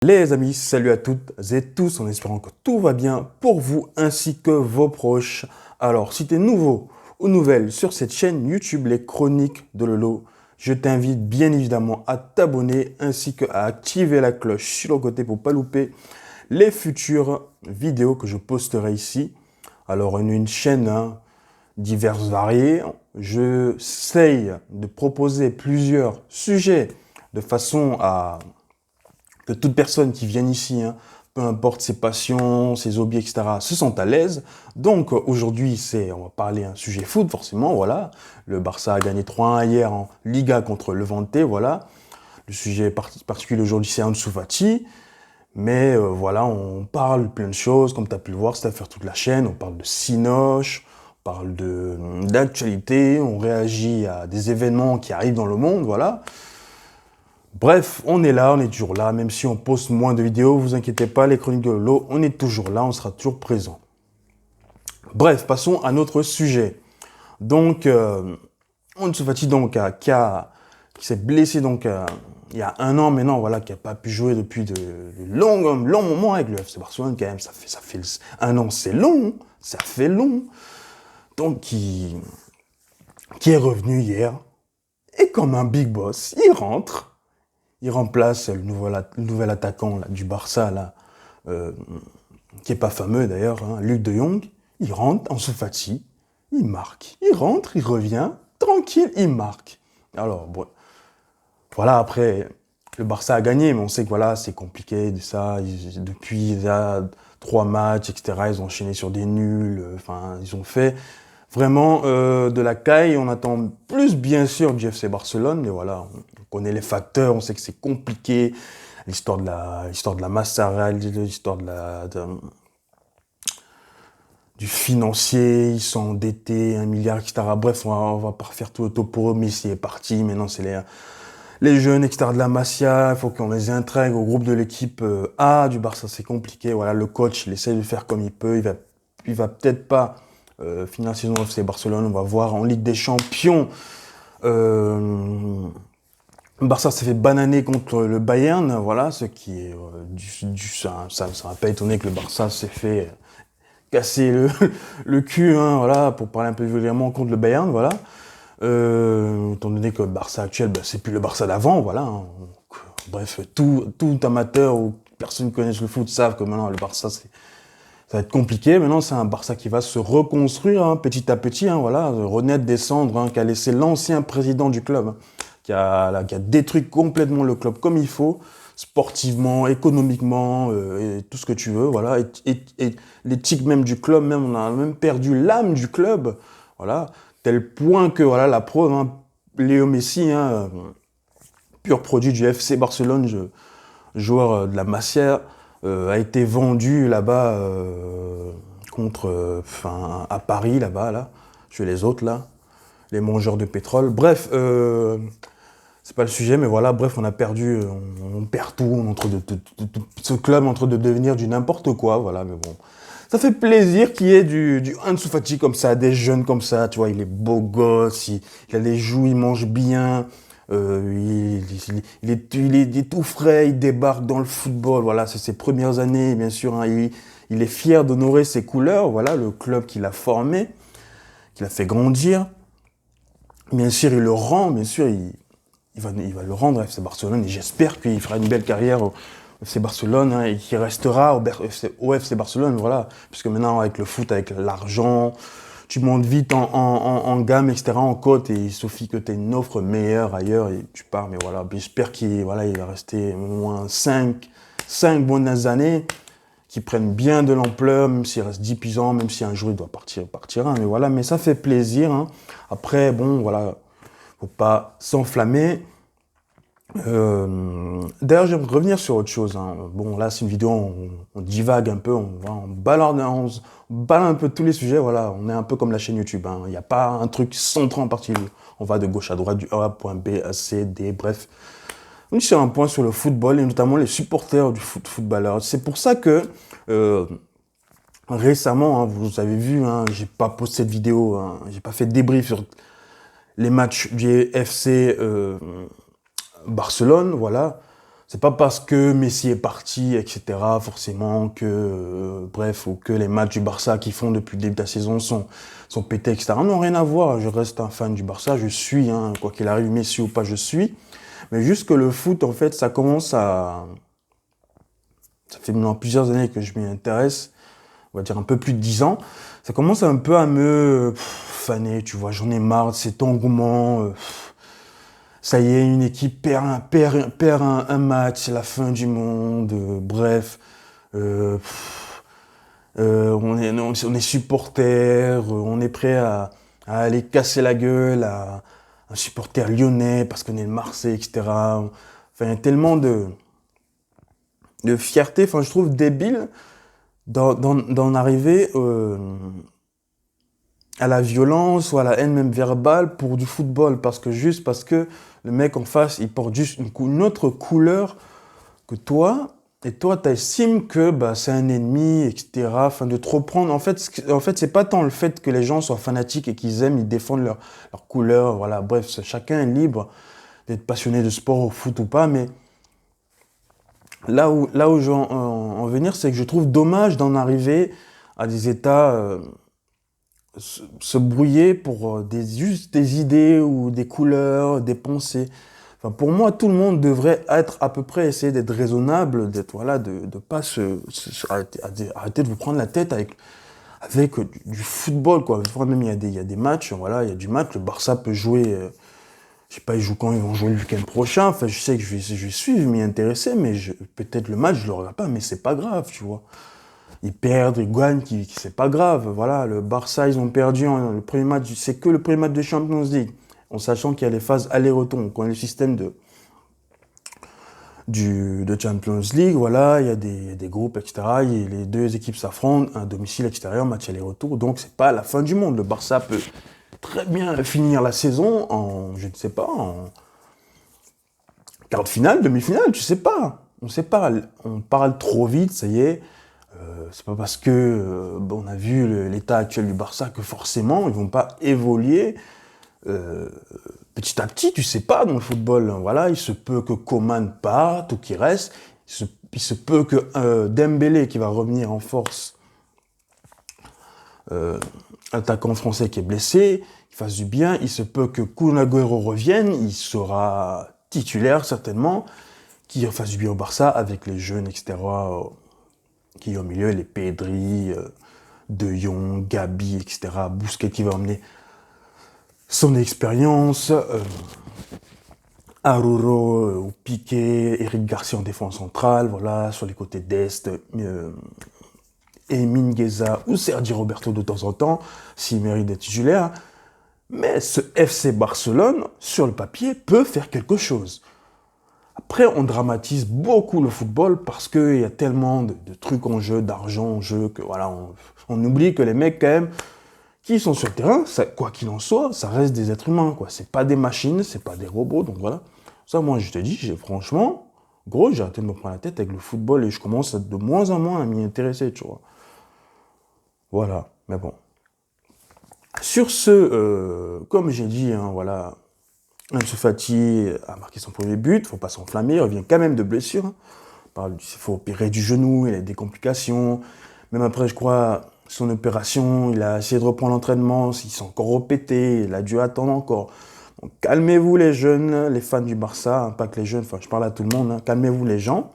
Les amis, salut à toutes et tous en espérant que tout va bien pour vous ainsi que vos proches. Alors, si tu es nouveau ou nouvelle sur cette chaîne YouTube Les Chroniques de Lolo, je t'invite bien évidemment à t'abonner ainsi qu'à activer la cloche sur le côté pour pas louper les futures vidéos que je posterai ici. Alors, une chaîne diverses, variées. J'essaye de proposer plusieurs sujets de façon à que toute personne qui vient ici, peu importe ses passions, ses hobbies, etc., se sente à l'aise. Donc aujourd'hui, on va parler un sujet foot, forcément, voilà. Le Barça a gagné 3-1 hier en Liga contre Levante, voilà. Le sujet particulier aujourd'hui, c'est Ansu Fati. Mais voilà, on parle plein de choses, comme tu as pu le voir, c'est à faire toute la chaîne. On parle de Cinoche, on parle d'actualité, on réagit à des événements qui arrivent dans le monde, voilà. Bref, on est là, on est toujours là, même si on poste moins de vidéos, vous inquiétez pas, les chroniques de Lolo, on est toujours là, on sera toujours présent. Bref, passons à notre sujet. Donc, Ansu Fati, donc, qui s'est blessé donc, il y a un an maintenant, voilà, qui n'a pas pu jouer depuis de longs moments avec le FC Barcelone, quand même, ça fait un an, c'est long, ça fait long. Donc, qui est revenu hier, et comme un big boss, il remplace le nouvel attaquant là, du Barça, là, qui est pas fameux d'ailleurs, Luc de Jong. Il rentre, Ansu Fati, il marque. Il rentre, il revient, tranquille, il marque. Alors, bon, voilà, après, le Barça a gagné, mais on sait que voilà, c'est compliqué de ça. Depuis 3 matchs, etc., ils ont enchaîné sur des nuls. Enfin, ils ont fait vraiment de la caille. On attend plus, bien sûr, du FC Barcelone, mais voilà, on connaît les facteurs, on sait que c'est compliqué. L'histoire de la Massarel, l'histoire du financier, ils sont endettés, 1 milliard, etc. Bref, on va pas refaire tout le topo, Messi est parti, maintenant c'est les jeunes, etc. de la Masia, il faut qu'on les intègre au groupe de l'équipe A du Barça, c'est compliqué. Voilà, le coach, il essaie de faire comme il peut, il va peut-être pas finir la saison au FC Barcelone, on va voir en Ligue des Champions. Le Barça s'est fait bananer contre le Bayern, voilà, ce qui est ça m'a pas étonné que le Barça s'est fait casser le cul, voilà, pour parler un peu vulgairement contre le Bayern, voilà. Étant donné que le Barça actuel, c'est plus le Barça d'avant, voilà. Bref, tout amateur ou personne qui connaisse le foot savent que maintenant le Barça, ça va être compliqué. Maintenant, c'est un Barça qui va se reconstruire petit à petit, voilà, renaître des cendres qu'a laissé l'ancien président du club, qui a détruit complètement le club comme il faut, sportivement, économiquement, et tout ce que tu veux, voilà. Et l'éthique même du club, même on a même perdu l'âme du club, voilà. Tel point que, voilà, la preuve, Léo Messi, pur produit du FC Barcelone, joueur de la Masia, a été vendu là-bas à Paris, là-bas, là, chez les autres, là, les mangeurs de pétrole. Bref, c'est pas le sujet, mais voilà, bref, on perd tout, ce club en train de devenir du n'importe quoi, voilà, mais bon. Ça fait plaisir qu'il y ait du Ansu Fati comme ça, des jeunes comme ça, tu vois, il est beau gosse, il a les joues, il mange bien, il est tout frais, il débarque dans le football, voilà, c'est ses premières années, bien sûr, il est fier d'honorer ses couleurs, voilà, le club qu'il a formé, qu'il a fait grandir. Bien sûr, il le rend, bien sûr, il va le rendre à FC Barcelone, et j'espère qu'il fera une belle carrière au FC Barcelone, et qu'il restera au FC Barcelone, voilà. Puisque maintenant, avec le foot, avec l'argent, tu montes vite en gamme, etc., en cote, et il suffit que tu aies une offre meilleure ailleurs, et tu pars, mais voilà. J'espère qu'il va rester au moins 5 bonnes années, qui prennent bien de l'ampleur, même s'il reste 10 ans, même si un jour il doit partir, mais voilà, mais ça fait plaisir, Après, bon, voilà, faut pas s'enflammer. D'ailleurs, j'aimerais revenir sur autre chose. Bon, là, c'est une vidéo, on divague un peu, on balade un peu tous les sujets. Voilà, on est un peu comme la chaîne YouTube. Il n'y a pas un truc centré en particulier. On va de gauche à droite, du A à point B à C, D, bref. On est sur un point sur le football et notamment les supporters du footballeur. C'est pour ça que récemment, vous avez vu, j'ai pas posté de vidéo, j'ai pas fait de débrief sur les matchs du FC Barcelone, voilà. C'est pas parce que Messi est parti, etc., forcément que, bref, ou que les matchs du Barça qu'ils font depuis le début de la saison sont pétés, etc. Non, rien à voir. Je reste un fan du Barça, je suis, hein, quoi qu'il arrive, Messi ou pas, je suis. Mais juste que le foot, en fait, ça fait maintenant plusieurs années que je m'y intéresse, on va dire un peu plus de 10 ans. Ça commence un peu à me faner, tu vois, j'en ai marre de cet engouement. Ça y est, une équipe perd un match, c'est la fin du monde, bref. Euh, on est supporters, on est prêt à aller casser la gueule à un supporter lyonnais parce qu'on est de Marseille, etc. Enfin, il y a tellement de fierté, enfin, je trouve débile d'en arriver à la violence ou à la haine même verbale pour du football. Juste parce que le mec en face, il porte juste une autre couleur que toi, et toi, t'estimes que bah, c'est un ennemi, etc. Enfin, de trop prendre. En fait, c'est pas tant le fait que les gens soient fanatiques et qu'ils aiment, ils défendent leur couleur. Voilà, bref, chacun est libre d'être passionné de sport, au foot ou pas. Mais là où je veux en venir, c'est que je trouve dommage d'en arriver à des états se brouiller pour juste des idées ou des couleurs, des pensées. Enfin, pour moi, tout le monde devrait être à peu près, essayer d'être raisonnable, d'être, voilà, de pas arrêter de vous prendre la tête avec du football, quoi. Des fois, même, il y a des matchs, voilà, il y a du match, le Barça peut jouer, je sais pas, ils jouent quand, ils vont jouer le week-end prochain. Enfin, je sais que je vais suivre, m'y intéresser, mais peut-être le match, je le regarde pas, mais c'est pas grave, tu vois. Ils perdent, ils gagnent, c'est pas grave. Voilà, le Barça, ils ont perdu le premier match, c'est que le premier match de Champions League. En sachant qu'il y a les phases aller-retour. On connaît le système de Champions League, voilà, il y a des groupes, etc. Les deux équipes s'affrontent, un domicile extérieur, match aller-retour. Donc c'est pas la fin du monde. Le Barça peut très bien finir la saison en, je ne sais pas, en quart de finale, demi-finale, je sais pas. On sait pas. On parle trop vite, ça y est. C'est pas parce que on a vu l'état actuel du Barça que forcément ils vont pas évoluer euh, petit à petit. Tu sais pas dans le football. Voilà, il se peut que Coman parte ou qu'il reste. Il se peut que Dembélé qui va revenir en force, euh, attaquant français qui est blessé, il fasse du bien. Il se peut que Kun Agüero revienne. Il sera titulaire certainement, qui fasse du bien au Barça avec les jeunes, etc. Qui est au milieu, les Pedri, De Jong, Gabi, etc. Busquets qui va emmener son expérience, Aruro ou Piqué, Eric Garcia en défense centrale, voilà, sur les côtés d'Est, Emin Gueza ou Sergi Roberto de temps en temps, s'il mérite d'être titulaire. Mais ce FC Barcelone, sur le papier, peut faire quelque chose. Après, on dramatise beaucoup le football parce qu'il y a tellement de trucs en jeu, d'argent en jeu, que voilà, on oublie que les mecs, quand même, qui sont sur le terrain, quoi qu'il en soit, ça reste des êtres humains, quoi. C'est pas des machines, c'est pas des robots, donc voilà. Ça, moi, je te dis, franchement, gros, j'ai arrêté de me prendre la tête avec le football et je commence de moins en moins à m'y intéresser, tu vois. Voilà, mais bon. Sur ce, comme j'ai dit, hein, voilà, Ansu Fati a marqué son premier but, faut pas s'enflammer, il revient quand même de blessure. Hein. Il faut opérer du genou, il a des complications. Même après, je crois, son opération, il a essayé de reprendre l'entraînement, il s'est encore repété, il a dû attendre encore. Donc, calmez-vous les jeunes, les fans du Barça, hein, pas que les jeunes, enfin je parle à tout le monde, hein, calmez-vous les gens.